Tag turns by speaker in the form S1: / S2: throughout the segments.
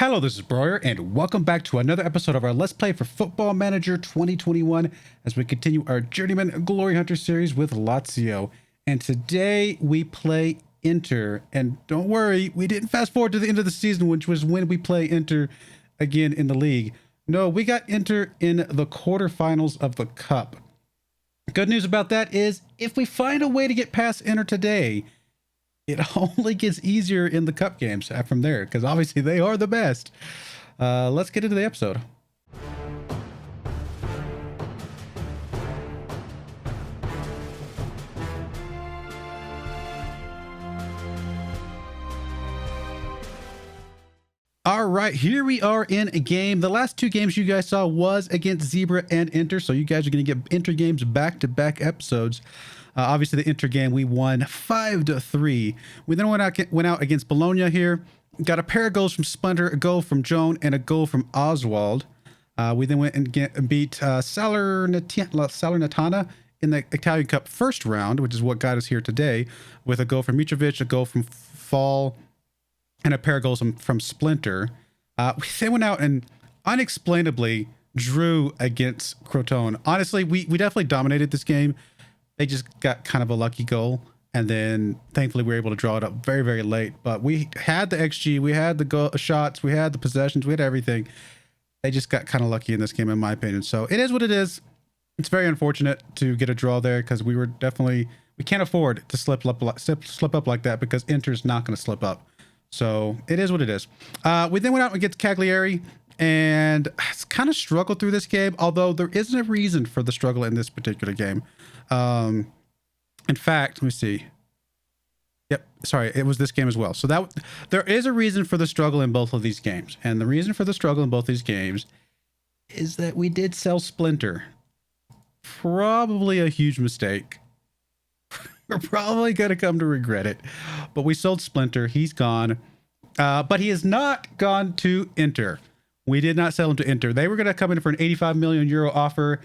S1: Hello, this is Broyar, and welcome back to another episode of our Let's Play for Football Manager 2021 as we continue our Journeyman Glory Hunter series with Lazio. And today we play Inter. And don't worry, we didn't fast forward to the end of the season, which was when we play Inter again in the league. No, we got Inter in the quarterfinals of the Cup. Good news about that is if we find a way to get past Inter today, it only gets easier in the cup games from there, because obviously they are the best. Let's get into the episode. All right, here we are in a game. The last two games you guys saw was against Zebra and Inter, so you guys are going to get Inter games back-to-back episodes. Obviously, the Inter game, we won 5-3. We then went out against Bologna here. Got a pair of goals from Splinter, a goal from Joan, and a goal from Oswald. We then went and beat Salernitana in the Italian Cup first round, which is what got us here today, with a goal from Mitrovic, a goal from Fall, and a pair of goals from Splinter. We then went out and unexplainably drew against Crotone. Honestly, we definitely dominated this game. They just got kind of a lucky goal, and then thankfully we were able to draw it up very, very late. But we had the XG, we had the shots, we had the possessions, we had everything. They just got kind of lucky in this game, in my opinion. So it is what it is. It's very unfortunate to get a draw there, because we can't afford to slip up like that, because Inter's not going to slip up. So it is what it is. We then went out against Cagliari and kind of struggled through this game, although there isn't a reason for the struggle in this particular game. In fact, let me see. Yep, sorry, it was this game as well. So there is a reason for the struggle in both of these games. And the reason for the struggle in both these games is that we did sell Splinter. Probably a huge mistake. We're probably going to come to regret it. But we sold Splinter. He's gone. But he has not gone to Inter. We did not sell him to Inter. They were going to come in for an 85 million euro offer.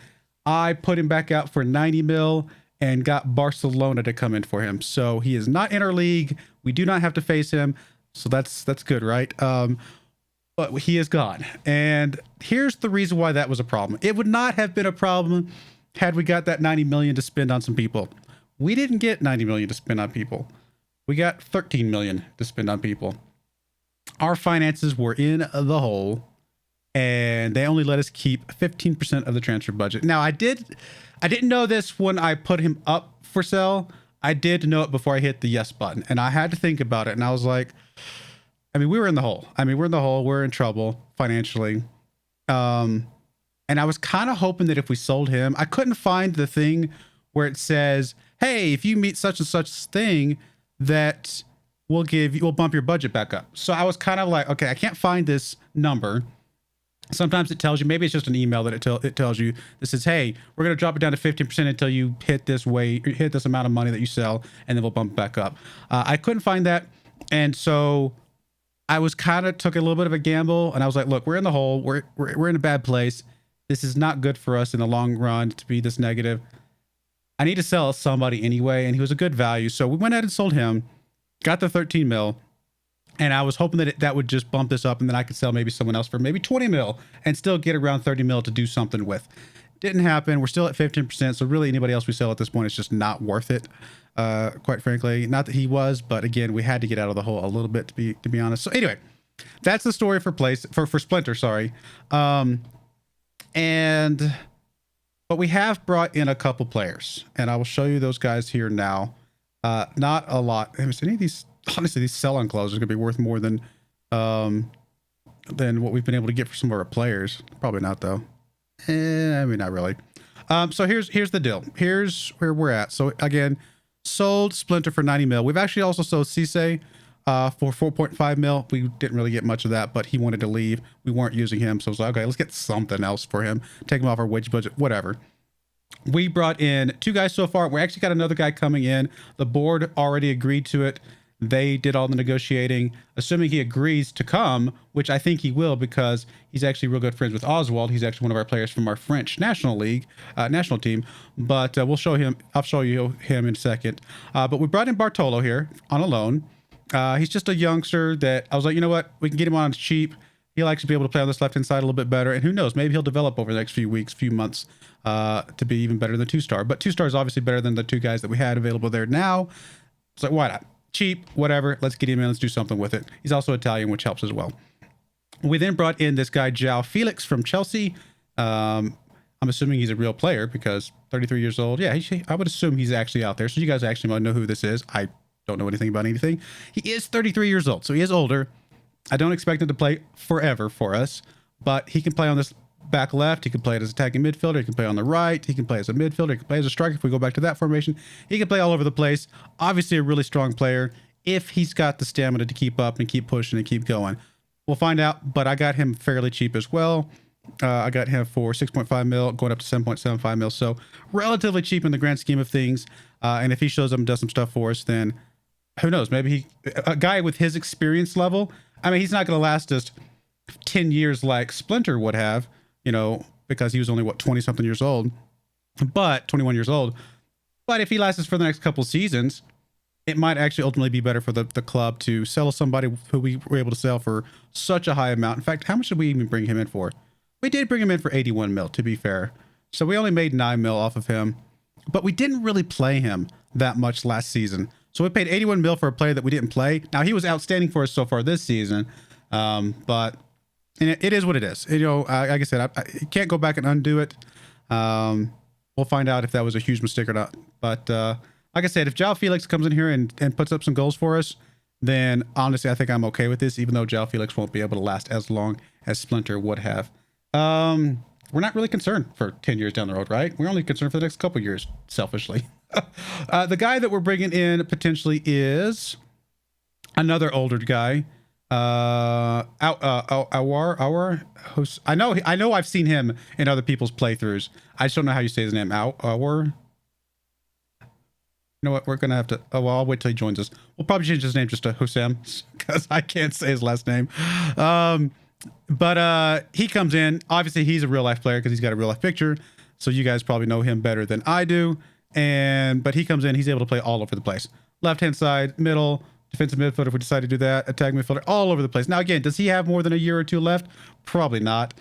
S1: I put him back out for 90 mil and got Barcelona to come in for him. So he is not in our league. We do not have to face him. So that's good, right? But he is gone. And here's the reason why that was a problem. It would not have been a problem had we got that 90 million to spend on some people. We didn't get 90 million to spend on people. We got 13 million to spend on people. Our finances were in the hole, and they only let us keep 15% of the transfer budget. Now, I didn't know this when I put him up for sale. I did know it before I hit the yes button, and I had to think about it, and I was like, we were in the hole. We're in trouble financially. And I was kind of hoping that if we sold him, I couldn't find the thing where it says, hey, if you meet such and such thing, that we'll bump your budget back up. So I was kind of like, okay, I can't find this number. Sometimes it tells you, maybe it's just an email that it tells you, this says, hey, we're going to drop it down to 15% until you hit this amount of money that you sell, and then we'll bump it back up. I couldn't find that. And so I was took a little bit of a gamble, and I was like, look, we're in the hole. We're in a bad place. This is not good for us in the long run to be this negative. I need to sell somebody anyway, and he was a good value. So we went ahead and sold him, got the 13 mil. And I was hoping that that would just bump this up, and then I could sell maybe someone else for maybe 20 mil and still get around 30 mil to do something with. Didn't happen. We're still at 15%. So really anybody else we sell at this point is just not worth it. Quite frankly, not that he was, but again, we had to get out of the hole a little bit to be honest. So anyway, that's the story for Splinter. Sorry. But we have brought in a couple players, and I will show you those guys here now. Not a lot. Any of these, honestly, these sell-on clauses are going to be worth more than what we've been able to get for some of our players. Probably not, though. Not really. So here's the deal. Here's where we're at. So again, sold Splinter for 90 mil. We've actually also sold Cisse for 4.5 mil. We didn't really get much of that, but he wanted to leave. We weren't using him, so I was like, okay, let's get something else for him. Take him off our wage budget, whatever. We brought in 2 guys so far. We actually got another guy coming in. The board already agreed to it. They did all the negotiating, assuming he agrees to come, which I think he will, because he's actually real good friends with Oswald. He's actually one of our players from our French national league, national team. But we'll show him. I'll show you him in a second. But we brought in Bartolo here on a loan. He's just a youngster that I was like, you know what? We can get him on cheap. He'll actually be able to play on this left-hand side a little bit better. And who knows, maybe he'll develop over the next few weeks, few months to be even better than 2-star. But 2-star is obviously better than the 2 guys that we had available there now. It's like, why not? Cheap, whatever. Let's get him in. Let's do something with it. He's also Italian, which helps as well. We then brought in this guy, João Felix from Chelsea. I'm assuming he's a real player because 33 years old. Yeah, I would assume he's actually out there. So you guys actually might know who this is. I don't know anything about anything. He is 33 years old, so he is older. I don't expect him to play forever for us, but he can play on this back left. He can play it as attacking midfielder. He can play on the right. He can play as a midfielder. He can play as a striker. If we go back to that formation, he can play all over the place. Obviously a really strong player if he's got the stamina to keep up and keep pushing and keep going. We'll find out, but I got him fairly cheap as well. I got him for 6.5 mil, going up to 7.75 mil. So relatively cheap in the grand scheme of things. And if he shows up and does some stuff for us, then who knows? Maybe a guy with his experience level, I mean, he's not going to last us 10 years like Splinter would have, you know, because he was only, what, 20 something years old, but 21 years old. But if he lasts us for the next couple seasons, it might actually ultimately be better for the club to sell somebody who we were able to sell for such a high amount. In fact, how much did we even bring him in for? We did bring him in for 81 mil, to be fair. So we only made 9 mil off of him, but we didn't really play him that much last season. So we paid 81 mil for a player that we didn't play. Now, he was outstanding for us so far this season, but it is what it is. You know, like I said, I can't go back and undo it. We'll find out if that was a huge mistake or not. But like I said, if João Felix comes in here and puts up some goals for us, then honestly, I think I'm okay with this, even though João Felix won't be able to last as long as Splinter would have. We're not really concerned for 10 years down the road, right? We're only concerned for the next couple years, selfishly. The guy that we're bringing in potentially is another older guy. I know I've seen him in other people's playthroughs. I just don't know how you say his name. Awar. You know what? We're gonna have to. Oh, well, I'll wait till he joins us. We'll probably change his name just to Hosam because I can't say his last name. But he comes in. Obviously, he's a real life player because he's got a real life picture. So you guys probably know him better than I do. But he comes in. He's able to play all over the place. Left hand side, middle, defensive midfielder if we decide to do that. Attack midfielder, all over the place. Now again, does he have more than a year or two left? Probably not.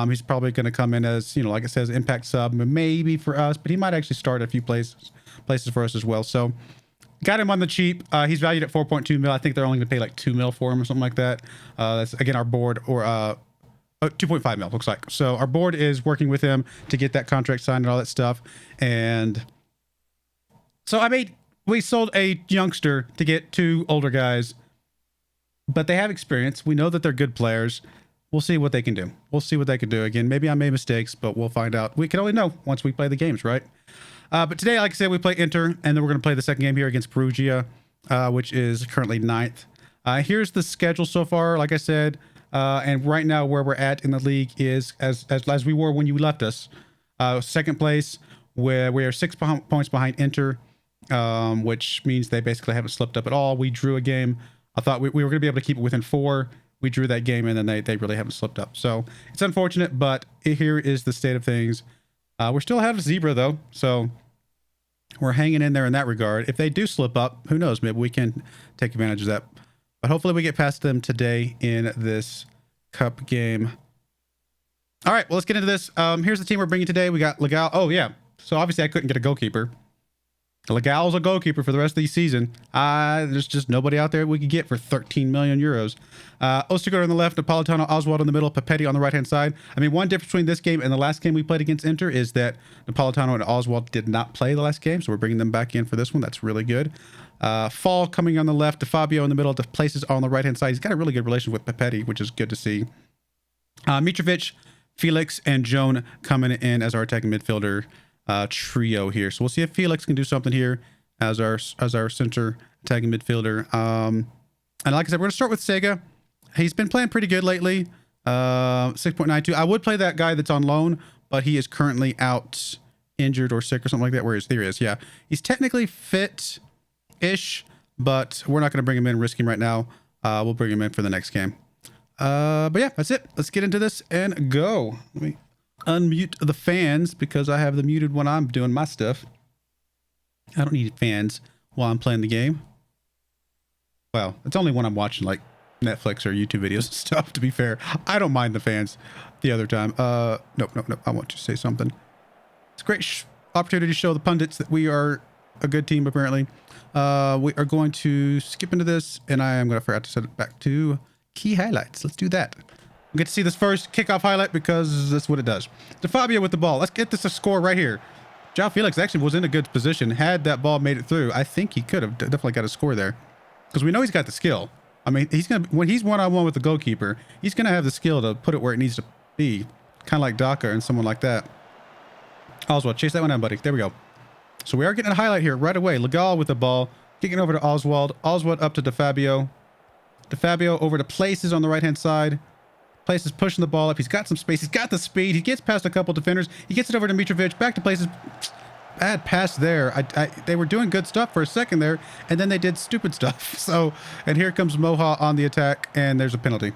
S1: He's probably going to come in as, you know, like it says, impact sub, maybe for us, but he might actually start a few places for us as well. So got him on the cheap. He's valued at 4.2 mil. I think they're only going to pay like 2 mil for him or something like that. That's again our board, or 2.5 mil looks like. So our board is working with him to get that contract signed and all that stuff. And so we sold a youngster to get 2 older guys, but they have experience. We know that they're good players. We'll see what they can do. We'll see what they can do. Again, maybe I made mistakes, but we'll find out. We can only know once we play the games, right? But today, like I said, we play Inter, and then we're going to play the second game here against Broyar, which is currently 9th. Here's the schedule so far, like I said, and right now where we're at in the league is as we were when you left us. Second place, where we are 6 points behind Inter, which means they basically haven't slipped up at all. We drew a game. I thought we were going to be able to keep it within 4. We drew that game, and then they really haven't slipped up. So it's unfortunate, but here is the state of things. We're still ahead of Zebra, though, so we're hanging in there in that regard. If they do slip up, who knows? Maybe we can take advantage of that. But hopefully we get past them today in this cup game. All right, well, let's get into this. Here's the team we're bringing today. We got Legal. Oh, yeah. So obviously I couldn't get a goalkeeper. Legal's a goalkeeper for the rest of the season. There's just nobody out there we could get for 13 million euros. Ostergaard on the left, Napolitano, Oswald in the middle, Papetti on the right-hand side. I mean, one difference between this game and the last game we played against Inter is that Napolitano and Oswald did not play the last game, so we're bringing them back in for this one. That's really good. Fall coming on the left, Fabio in the middle, the places on the right-hand side. He's got a really good relation with Papetti, which is good to see. Mitrovic, Felix, and Joan coming in as our attacking midfielder trio here. So we'll see if Felix can do something here as our center attacking midfielder. And like I said, we're going to start with Sega. He's been playing pretty good lately. 6.92. I would play that guy that's on loan, but he is currently out injured or sick or something like that. Where is there he is? Yeah. He's technically fit-ish, but we're not going to bring him in, risk him right now. We'll bring him in for the next game. But yeah, that's it. Let's get into this and go. Let me unmute the fans because I have them muted when I'm doing my stuff. I don't need fans while I'm playing the game. Well, it's only when I'm watching like Netflix or YouTube videos and stuff, to be fair. I don't mind the fans the other time. Nope. I want to say something. It's a great opportunity to show the pundits that we are a good team, apparently. We are going to skip into this, and I am going to forget to set it back to key highlights. Let's do that. We get to see this first kickoff highlight because that's what it does. DeFabio with the ball. Let's get this a score right here. João Felix actually was in a good position. Had that ball made it through, I think he could have definitely got a score there, because we know he's got the skill. I mean, when he's one-on-one with the goalkeeper, he's gonna have the skill to put it where it needs to be, kind of like Daka and someone like that. Oswald, chase that one down, buddy. There we go. So we are getting a highlight here right away. Legal with the ball, kicking over to Oswald. Oswald up to DeFabio. DeFabio over to Places on the right-hand side. Places pushing the ball up. He's got some space. He's got the speed. He gets past a couple defenders. He gets it over to Mitrovic. Back to Places. Bad pass there. They were doing good stuff for a second there, and then they did stupid stuff. So, and here comes Moha on the attack, and there's a penalty.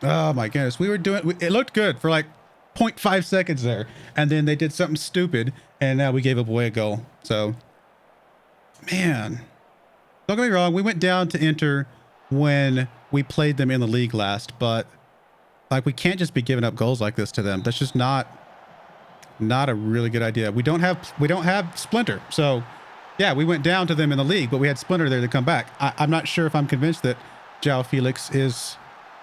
S1: Oh my goodness. It looked good for like 0.5 seconds there, and then they did something stupid, and now we gave away a goal. So, man, don't get me wrong. We went down to Inter when we played them in the league last, but like, we can't just be giving up goals like this to them. That's just not a really good idea. We don't have Splinter. So yeah, we went down to them in the league, but we had Splinter there to come back. I'm not sure if I'm convinced that João Felix is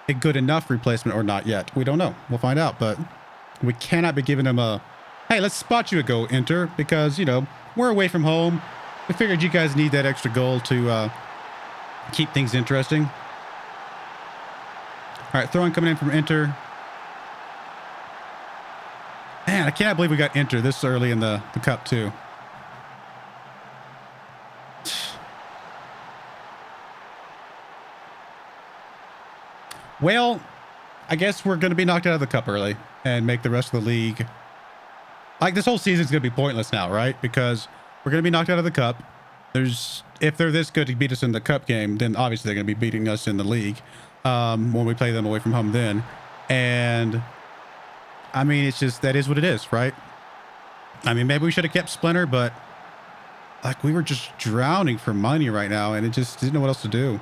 S1: a good enough replacement or not yet. We don't know. We'll find out, but we cannot be giving him a, hey, let's spot you a goal, Inter, because, you know, we're away from home. We figured you guys need that extra goal to keep things interesting. All right, throwing coming in from Inter. Man, I cannot believe we got Inter this early in the cup too. Well, I guess we're going to be knocked out of the cup early and make the rest of the league. Like, this whole season's going to be pointless now, right? Because we're going to be knocked out of the cup. If they're this good to beat us in the cup game, then obviously they're going to be beating us in the league when we play them away from home then. And I mean, it's just, that is what it is, right? I mean, maybe we should have kept Splinter, but like, we were just drowning for money right now, and it just didn't know what else to do.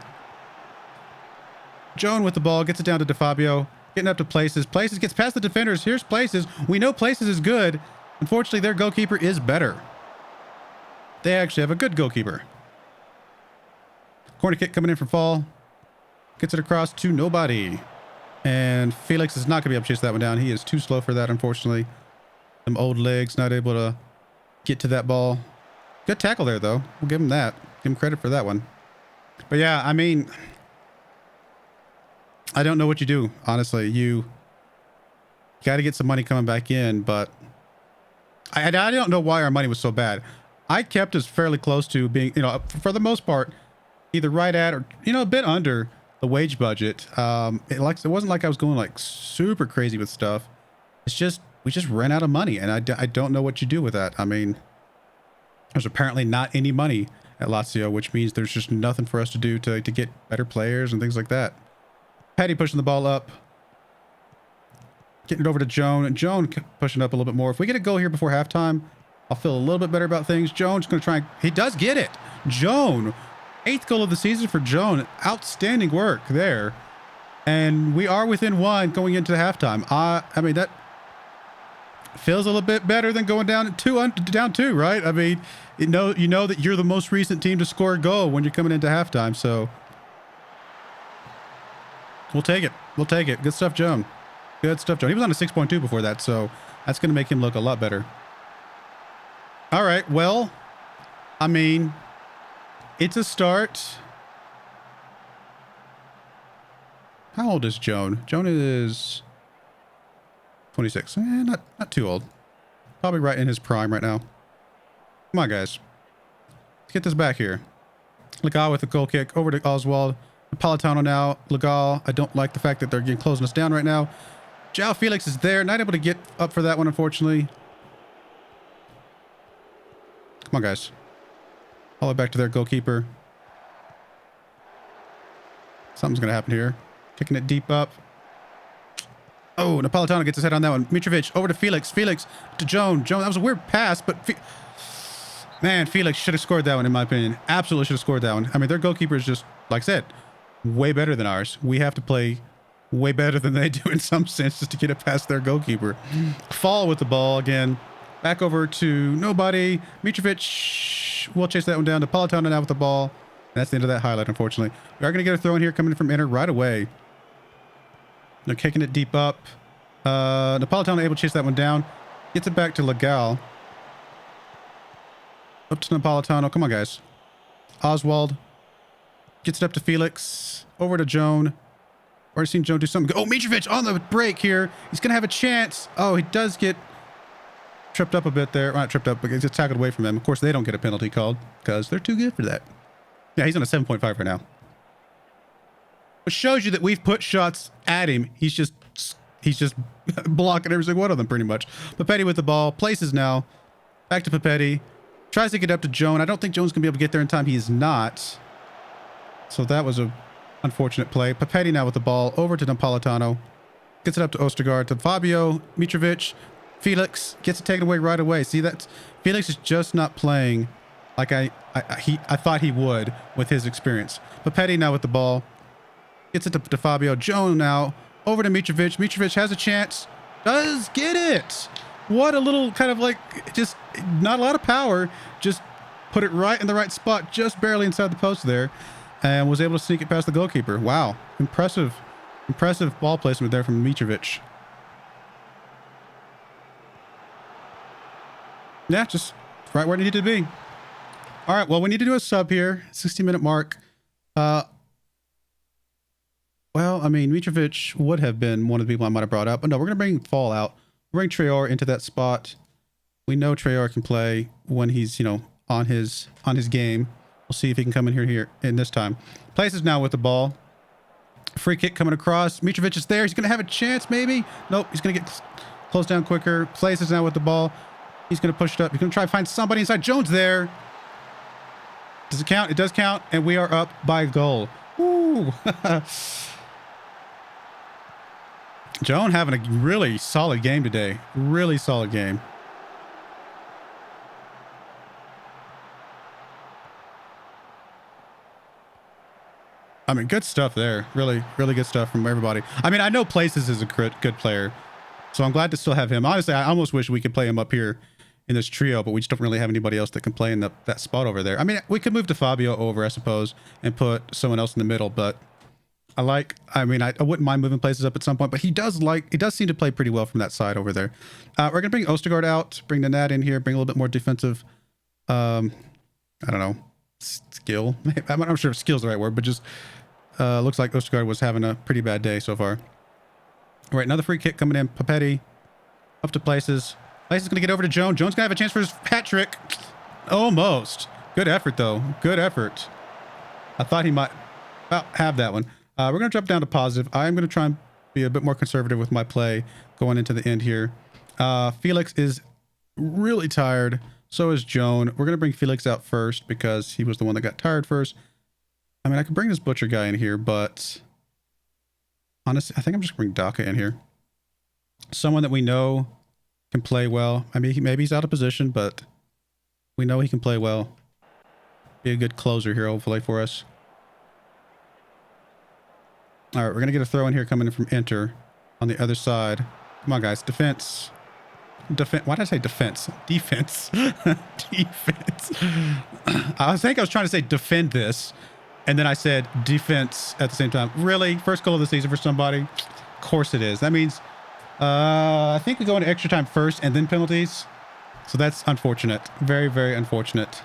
S1: Joan with the ball, gets it down to DeFabio, getting up to Places. Places gets past the defenders. Here's Places. We know Places is good. Unfortunately, their goalkeeper is better. They actually have a good goalkeeper. Corner kick coming in from Fall. Gets it across to nobody. And Felix is not going to be able to chase that one down. He is too slow for that, unfortunately. Some old legs, not able to get to that ball. Good tackle there, though. We'll give him that. Give him credit for that one. But yeah, I mean, I don't know what you do, honestly. You got to get some money coming back in, but I don't know why our money was so bad. I kept us fairly close to being, you know, for the most part, either right at or, you know, a bit under the wage budget. It wasn't like I was going like super crazy with stuff. It's just, we just ran out of money, and I don't know what you do with that. I mean, there's apparently not any money at Lazio, which means there's just nothing for us to do to get better players and things like that. Petty pushing the ball up. Getting it over to Joan. And Joan pushing up a little bit more. If we get a goal here before halftime, I'll feel a little bit better about things. Joan's going to try and... He does get it. Joan. 8th goal of the season for Joan. Outstanding work there. And we are within one going into halftime. I mean, that feels a little bit better than going down two, right? I mean, you know that you're the most recent team to score a goal when you're coming into halftime, so we'll take it. We'll take it. Good stuff, Joan. Good stuff, Joan. He was on a 6.2 before that, so that's going to make him look a lot better. All right, well, I mean, it's a start. How old is Joan? Joan is 26. Not too old. Probably right in his prime right now. Come on, guys. Let's get this back here. Legal with the goal kick over to Oswald. Napolitano now. Legal. I don't like the fact that they're closing us down right now. João Felix is there. Not able to get up for that one, unfortunately. Come on, guys. Haul it back to their goalkeeper. Something's going to happen here. Kicking it deep up. Oh, Napolitano gets his head on that one. Mitrovic over to Felix. Felix to Joan. Joan, that was a weird pass, but man, Felix should have scored that one, in my opinion. Absolutely should have scored that one. I mean, their goalkeeper is just, like I said, way better than ours. We have to play way better than they do in some sense just to get it past their goalkeeper. Fall with the ball again. Back over to nobody. Mitrovic will chase that one down to Napolitano now with the ball. And that's the end of that highlight, unfortunately. We are going to get a throw in here coming from Inter right away. They're kicking it deep up. Napolitano able to chase that one down. Gets it back to Legal. Up to Napolitano. Come on, guys. Oswald. Gets it up to Felix. Over to Joan. Already seen Joan do something. Oh, Mitrovic on the break here. He's going to have a chance. Oh, he does get tripped up a bit there. Well, not tripped up, but gets tackled away from them. Of course, they don't get a penalty called because they're too good for that. Yeah, he's on a 7.5 right now. Which shows you that we've put shots at him. He's just blocking every single one of them pretty much. Papetti with the ball. Places now. Back to Papetti. Tries to get up to Joan. I don't think Joan's going to be able to get there in time. He is not. So that was a unfortunate play. Papetti now with the ball. Over to Napolitano. Gets it up to Ostergaard. To Fabio. Mitrovic. Felix. Gets it taken away right away. See, that Felix is just not playing like I thought he would with his experience. Papetti now with the ball. Gets it to Fabio. Joan now. Over to Mitrovic. Mitrovic has a chance. Does get it. What a little kind of like, just not a lot of power. Just put it right in the right spot. Just barely inside the post there. And was able to sneak it past the goalkeeper. Wow. Impressive ball placement there from Mitrovic. Yeah, just right where it needed to be. All right, well, we need to do a sub here. 60-minute mark. Well, I mean, Mitrovic would have been one of the people I might have brought up. But no, we're going to bring Fall out. Bring Traore into that spot. We know Traore can play when he's, you know, on his game. We'll see if he can come in here in this time. Places now with the ball. Free kick coming across. Mitrovic is there. He's going to have a chance, maybe. Nope, he's going to get closed down quicker. Places now with the ball. He's going to push it up. He's going to try to find somebody inside. Jones there. Does it count? It does count. And we are up by a goal. Woo. Joan having a really solid game today. Really solid game. I mean, good stuff there. Really, really good stuff from everybody. I mean, I know Places is a good player, so I'm glad to still have him. Honestly, I almost wish we could play him up here in this trio, but we just don't really have anybody else that can play in that spot over there. I mean, we could move to Fabio over, I suppose, and put someone else in the middle, but I wouldn't mind moving Places up at some point, but he does seem to play pretty well from that side over there. We're going to bring Ostergaard out, bring the Nad in here, bring a little bit more defensive, I don't know, skill. I'm not sure if skill is the right word, but just looks like Ostergaard was having a pretty bad day so far. All right, another free kick coming in. Papetti up to Places. Places is going to get over to Joan. Joan's going to have a chance for his hat trick. Almost. Good effort, though. Good effort. I thought he might have that one. We're going to drop down to positive. I'm going to try and be a bit more conservative with my play going into the end here. Felix is really tired. So is Joan. We're going to bring Felix out first because he was the one that got tired first. I mean, I could bring this Butcher guy in here, but honestly, I think I'm just going to bring Daka in here. Someone that we know can play well. I mean, maybe he's out of position, but we know he can play well. Be a good closer here, hopefully, for us. All right, we're going to get a throw in here coming in from Inter on the other side. Come on, guys. Defense. Why did I say defense? Defense. Defense. I think I was trying to say defend this, and then I said defense at the same time. Really? First goal of the season for somebody? Of course it is. That means I think we go into extra time first and then penalties. So that's unfortunate. Very, very unfortunate.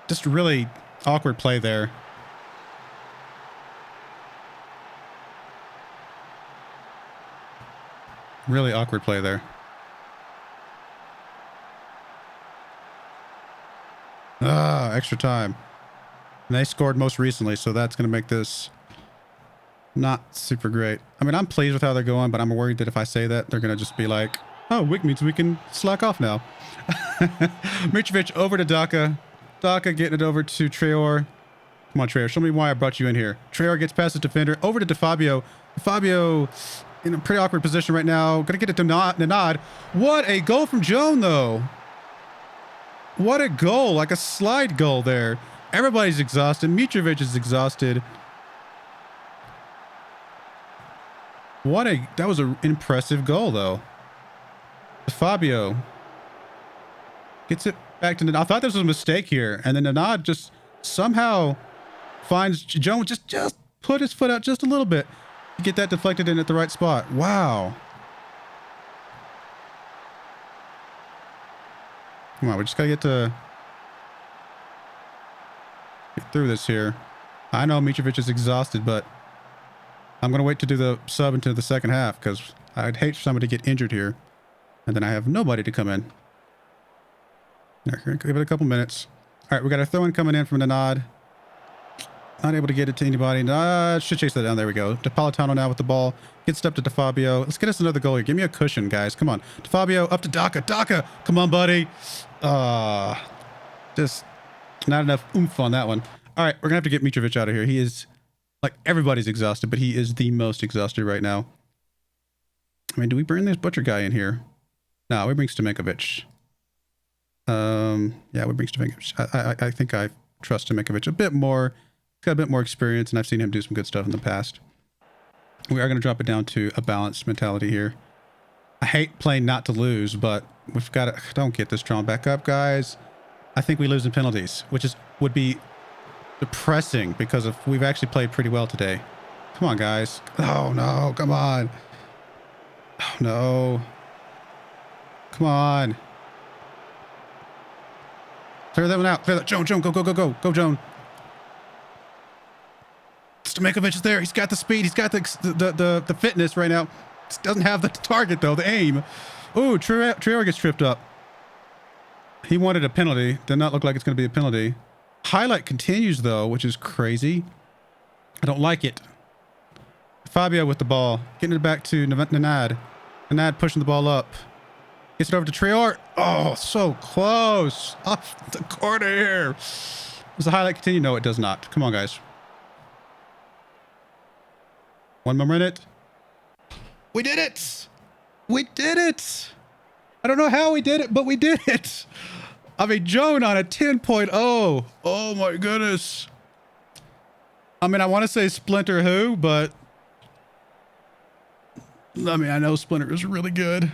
S1: Just really awkward play there. Really awkward play there. Extra time. And they scored most recently, so that's going to make this not super great. I mean, I'm pleased with how they're going, but I'm worried that if I say that, they're going to just be like, oh, Wick means we can slack off now. Mitrovic over to Daka. Daka getting it over to Traore. Come on, Traore. Show me why I brought you in here. Traore gets past his defender. Over to Fabio. Fabio in a pretty awkward position right now. Going to get it to Nod. What a goal from Joan, though. What a goal, like a slide goal there. Everybody's exhausted. Mitrovic is exhausted. That was an impressive goal, though. Fabio gets it back to... I thought this was a mistake here. And then Nanad just somehow finds Jones, just put his foot out just a little bit to get that deflected in at the right spot. Wow. Come on, we just got to get through this here. I know Mitrovic is exhausted, but I'm going to wait to do the sub into the second half because I'd hate for somebody to get injured here. And then I have nobody to come in. Give it a couple minutes. All right, we got a throw-in coming in from Nanad. Not able to get it to anybody. Should chase that down. There we go. DePolitano now with the ball. Gets it up to DeFabio. Let's get us another goal here. Give me a cushion, guys. Come on. DeFabio up to Daka. Daka, come on, buddy. Just not enough oomph on that one. All right, we're going to have to get Mitrovic out of here. He is, like, everybody's exhausted, but he is the most exhausted right now. I mean, do we bring this butcher guy in here? No, we bring Stamenkovic. Yeah, we bring Stamenkovic. I think I trust Stamenkovic a bit more. He's got a bit more experience, and I've seen him do some good stuff in the past. We are going to drop it down to a balanced mentality here. I hate playing not to lose, but we've got to... Don't get this drawn back up, guys. I think we lose in penalties, which would be depressing because we've actually played pretty well today. Come on, guys. Oh, no. Come on. Oh, no. Come on. Clear that one out. Clear that. Joan, go, go, go, go. Go, Joan. Stamenkovic is there. He's got the speed. He's got the fitness right now. Just doesn't have the target, though, the aim. Ooh, Broyar gets tripped up. He wanted a penalty. Did not look like it's going to be a penalty. Highlight continues, though, which is crazy. I don't like it. Fabio with the ball. Getting it back to Nanad. Nanad pushing the ball up. Gets it over to Broyar. Oh, so close. Off the corner here. Does the highlight continue? No, it does not. Come on, guys. One more minute. We did it. We did it. I don't know how we did it, but we did it. I mean, Joan on a 10.0. Oh, my goodness. I mean, I want to say Splinter who, but... I mean, I know Splinter is really good.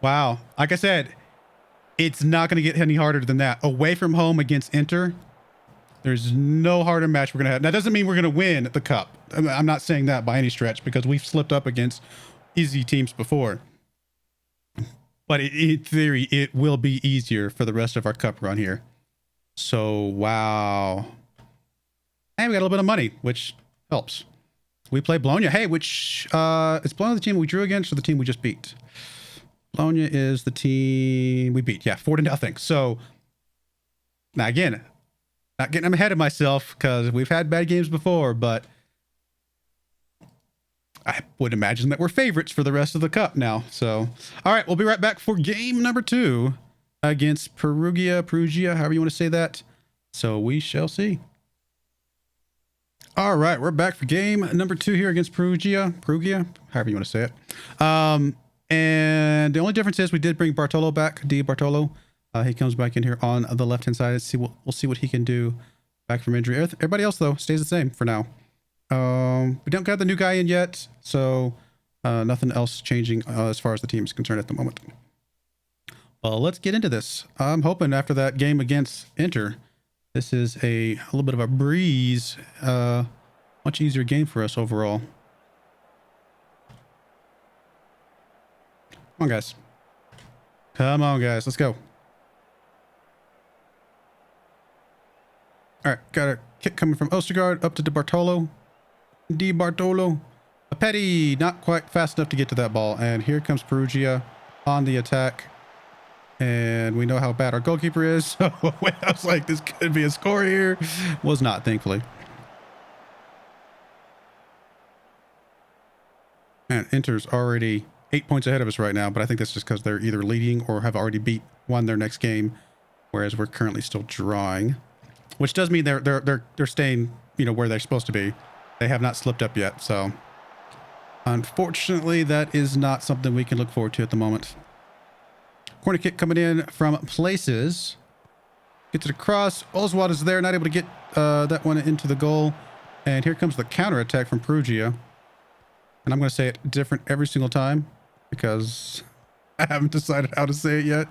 S1: Wow. Like I said, it's not going to get any harder than that. Away from home against Inter, there's no harder match we're going to have. That doesn't mean we're going to win the cup. I'm not saying that by any stretch because we've slipped up against easy teams before. But in theory, it will be easier for the rest of our cup run here. So, wow. And we got a little bit of money, which helps. We play Bologna. Hey, which is Bologna the team we drew against or the team we just beat? Bologna is the team we beat. Yeah, 4-0. So, now again, not getting ahead of myself because we've had bad games before, but I would imagine that we're favorites for the rest of the cup now. So, all right, we'll be right back for game number 2 against Perugia, however you want to say that. So we shall see. All right, we're back for game number 2 here against Perugia, however you want to say it. And the only difference is we did bring Bartolo back, Di Bartolo. He comes back in here on the left-hand side. We'll see what he can do back from injury. Everybody else, though, stays the same for now. We don't got the new guy in yet, so nothing else changing as far as the team is concerned at the moment. Well, let's get into this. I'm hoping after that game against Inter, this is a little bit of a breeze. Much easier game for us overall. Come on, guys. Come on, guys. Let's go. All right. Got a kick coming from Ostergaard up to Di Bartolo. A Petty, not quite fast enough to get to that ball. And here comes Perugia on the attack. And we know how bad our goalkeeper is. So I was like, this could be a score here. Was not, thankfully. And Inter's already 8 points ahead of us right now, but I think that's just because they're either leading or have already won their next game, whereas we're currently still drawing, which does mean they're staying, where they're supposed to be. They have not slipped up yet, so unfortunately, that is not something we can look forward to at the moment. Corner kick coming in from Places. Gets it across. Oswald is there, not able to get that one into the goal. And here comes the counterattack from Perugia. And I'm going to say it different every single time because I haven't decided how to say it yet.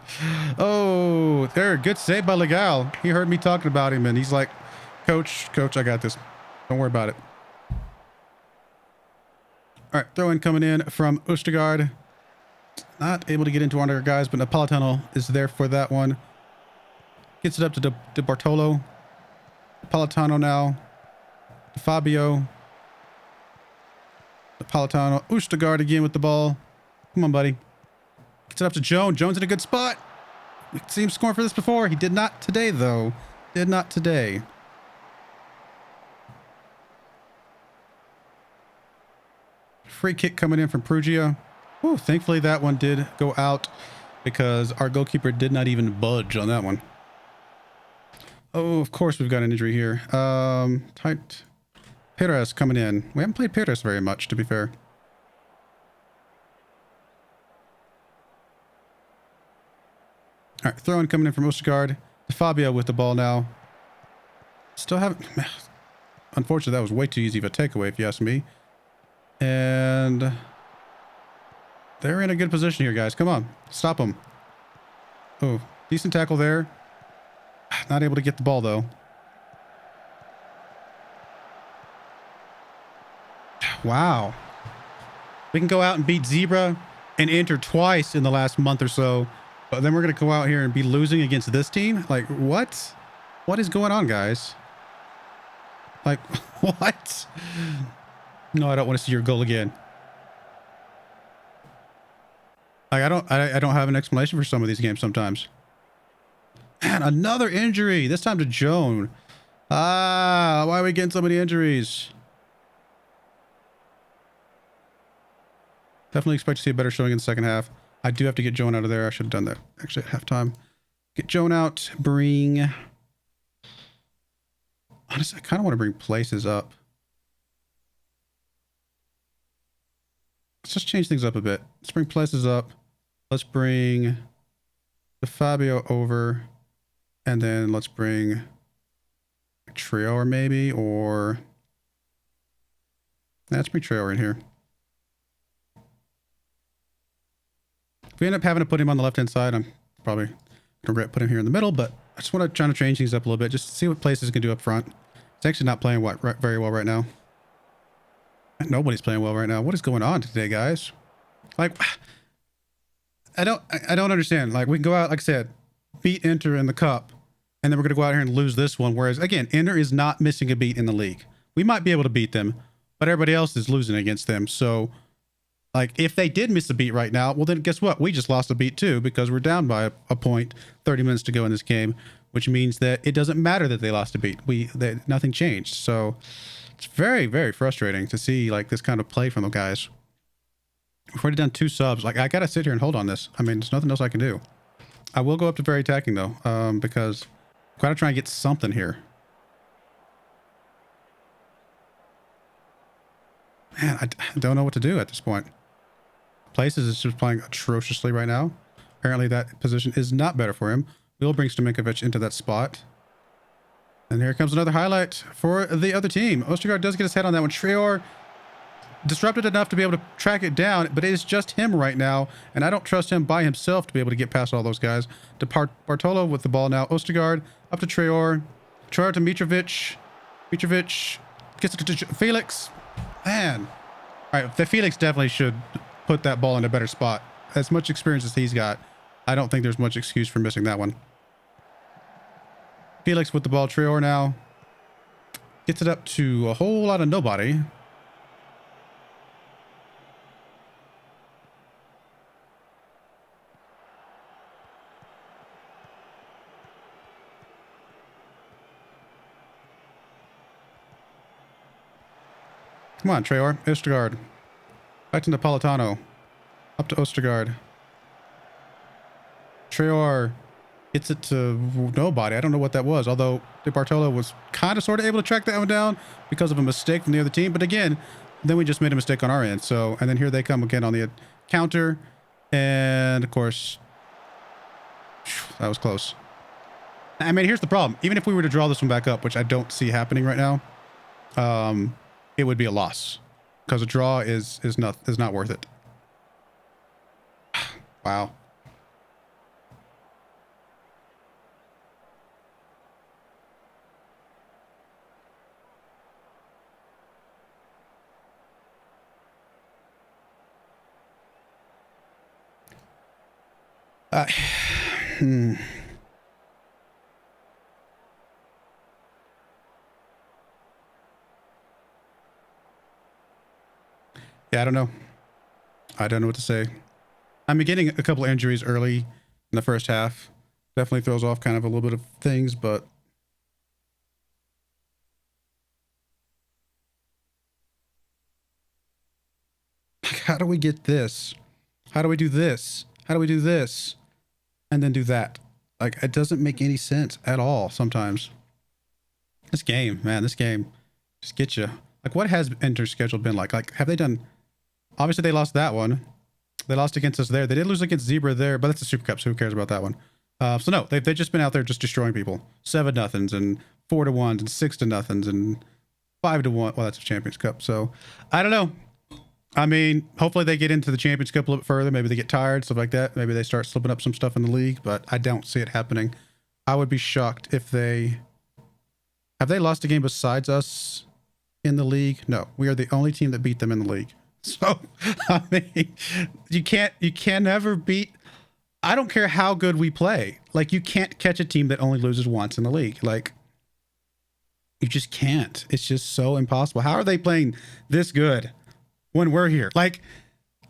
S1: Oh, there. Good save by Legal. He heard me talking about him and he's like, Coach, I got this. Don't worry about it. All right, throw in coming in from Østegård. Not able to get into one of our guys, but Napolitano is there for that one. Gets it up to De Bartolo. Napolitano now. Fabio. Napolitano. Østegård again with the ball. Come on, buddy. Gets it up to Jones. Jones in a good spot. We've seen him scoring for this before. He did not today, though. Did not today. Free kick coming in from Perugia. Ooh, thankfully that one did go out because our goalkeeper did not even budge on that one. Oh, of course we've got an injury here. Tight. Perez coming in. We haven't played Perez very much, to be fair. All right, throw in coming in from Østegård. Fabio with the ball now. Still haven't... Unfortunately, that was way too easy of a takeaway, if you ask me. And they're in a good position here, guys. Come on. Stop them. Oh, decent tackle there. Not able to get the ball, though. Wow. We can go out and beat Zebra and Inter twice in the last month or so. But then we're going to go out here and be losing against this team? Like, what? What is going on, guys? Like, what? No, I don't want to see your goal again. Like, I don't have an explanation for some of these games sometimes. Man, another injury. This time to Joan. Ah, why are we getting so many injuries? Definitely expect to see a better showing in the second half. I do have to get Joan out of there. I should have done that actually at halftime. Get Joan out. Bring... Honestly, I kind of want to bring Places up. Let's just change things up a bit. Let's bring Places up. Let's bring the Fabio over. And then let's bring Traore maybe, or... Let's bring Traore in here. If we end up having to put him on the left-hand side, I'm probably going to regret putting him here in the middle, but I just want to try to change things up a little bit, just to see what Places can do up front. It's actually not playing very well right now. Nobody's playing well right now. What is going on today, guys? Like, I don't understand. Like, we can go out, like I said, beat Inter in the cup, and then we're going to go out here and lose this one. Whereas, again, Inter is not missing a beat in the league. We might be able to beat them, but everybody else is losing against them. So, like, if they did miss a beat right now, well, then guess what? We just lost a beat too because we're down by a point, 30 minutes to go in this game, which means that it doesn't matter that they lost a beat. Nothing changed. So it's very, very frustrating to see like this kind of play from the guys. We've already done 2 subs. Like, I got to sit here and hold on this. I mean, there's nothing else I can do. I will go up to very attacking though, because I've got to try and get something here. Man, I don't know what to do at this point. Places is just playing atrociously right now. Apparently that position is not better for him. We'll bring Stominkovic into that spot. And here comes another highlight for the other team. Østegård does get his head on that one. Traore disrupted enough to be able to track it down, but it is just him right now. And I don't trust him by himself to be able to get past all those guys. To Bartolo with the ball now. Østegård up to Traore. Traore to Mitrovic. Mitrovic gets it to Felix. Man. All right, Felix definitely should put that ball in a better spot. As much experience as he's got, I don't think there's much excuse for missing that one. Felix with the ball. Traore now gets it up to a whole lot of nobody. Come on, Traore. Østegård. Back to Napolitano. Up to Østegård. Traore gets it to nobody. I don't know what that was. Although De Bartolo was kind of sort of able to track that one down because of a mistake from the other team. But again, then we just made a mistake on our end. So, and then here they come again on the counter. And of course, That was close. I mean, here's the problem. Even if we were to draw this one back up, which I don't see happening right now, it would be a loss because a draw is not worth it. Wow. Yeah, I don't know. I don't know what to say. I'm getting a couple of injuries early in the first half. Definitely throws off kind of a little bit of things, but how do we get this? How do we do this? How do we do this? And then do that? Like, it doesn't make any sense at all sometimes. This game, man, this game just gets you. Like, what has Enter schedule been like? Like, have they done... Obviously, they lost that one. They lost against us there. They did lose against Zebra there, but that's the Super Cup, so who cares about that one? So no, they've just been out there just destroying people. 7-0s and 4-1s and 6-0s and 5-1. Well, that's a Champions Cup, so I don't know. I mean, hopefully they get into the Champions Cup a little bit further. Maybe they get tired, stuff like that. Maybe they start slipping up some stuff in the league, but I don't see it happening. I would be shocked if they... Have they lost a game besides us in the league? No, we are the only team that beat them in the league. So, I mean, you can never beat... I don't care how good we play. Like, you can't catch a team that only loses once in the league. Like, you just can't. It's just so impossible. How are they playing this good when we're here? Like,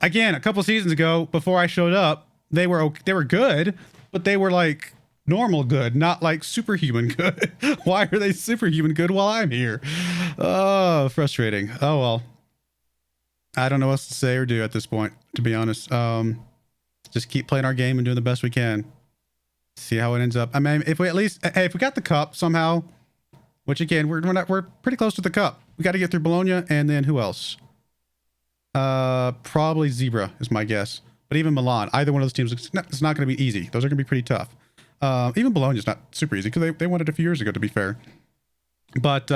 S1: again, a couple seasons ago, before I showed up, they were good, but they were like normal good, not like superhuman good. Why are they superhuman good while I'm here? Oh, frustrating. Oh, well. I don't know what else to say or do at this point, to be honest. Just keep playing our game and doing the best we can. See how it ends up. I mean, if we at least, hey, if we got the cup somehow, which again, we're pretty close to the cup. We got to get through Bologna, and then who else? Probably Zebra is my guess. But even Milan, either one of those teams, it's not going to be easy. Those are going to be pretty tough. Even Bologna's not super easy because they won it a few years ago, to be fair. But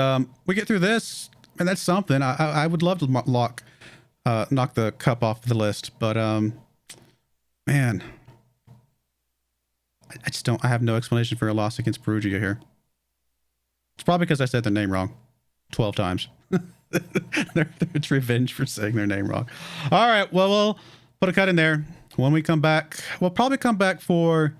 S1: we get through this, and that's something. I would love to knock the cup off the list, but man, I just don't. I have no explanation for a loss against Perugia here. It's probably because I said their name wrong 12 times. It's revenge for saying their name wrong. All right, well, we'll put a cut in there. When we come back, we'll probably come back for...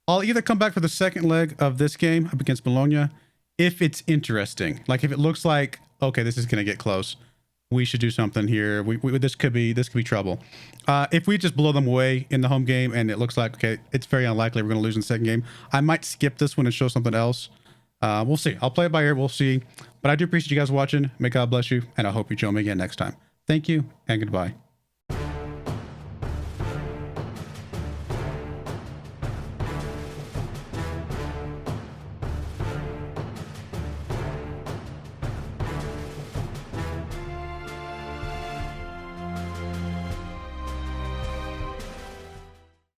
S1: I'll either come back for the second leg of this game up against Bologna if it's interesting. Like, if it looks like, okay, this is going to get close. We should do something here. This could be trouble. If we just blow them away in the home game and it looks like, okay, it's very unlikely we're going to lose in the second game, I might skip this one and show something else. We'll see. I'll play it by ear. We'll see. But I do appreciate you guys watching. May God bless you, and I hope you join me again next time. Thank you, and goodbye.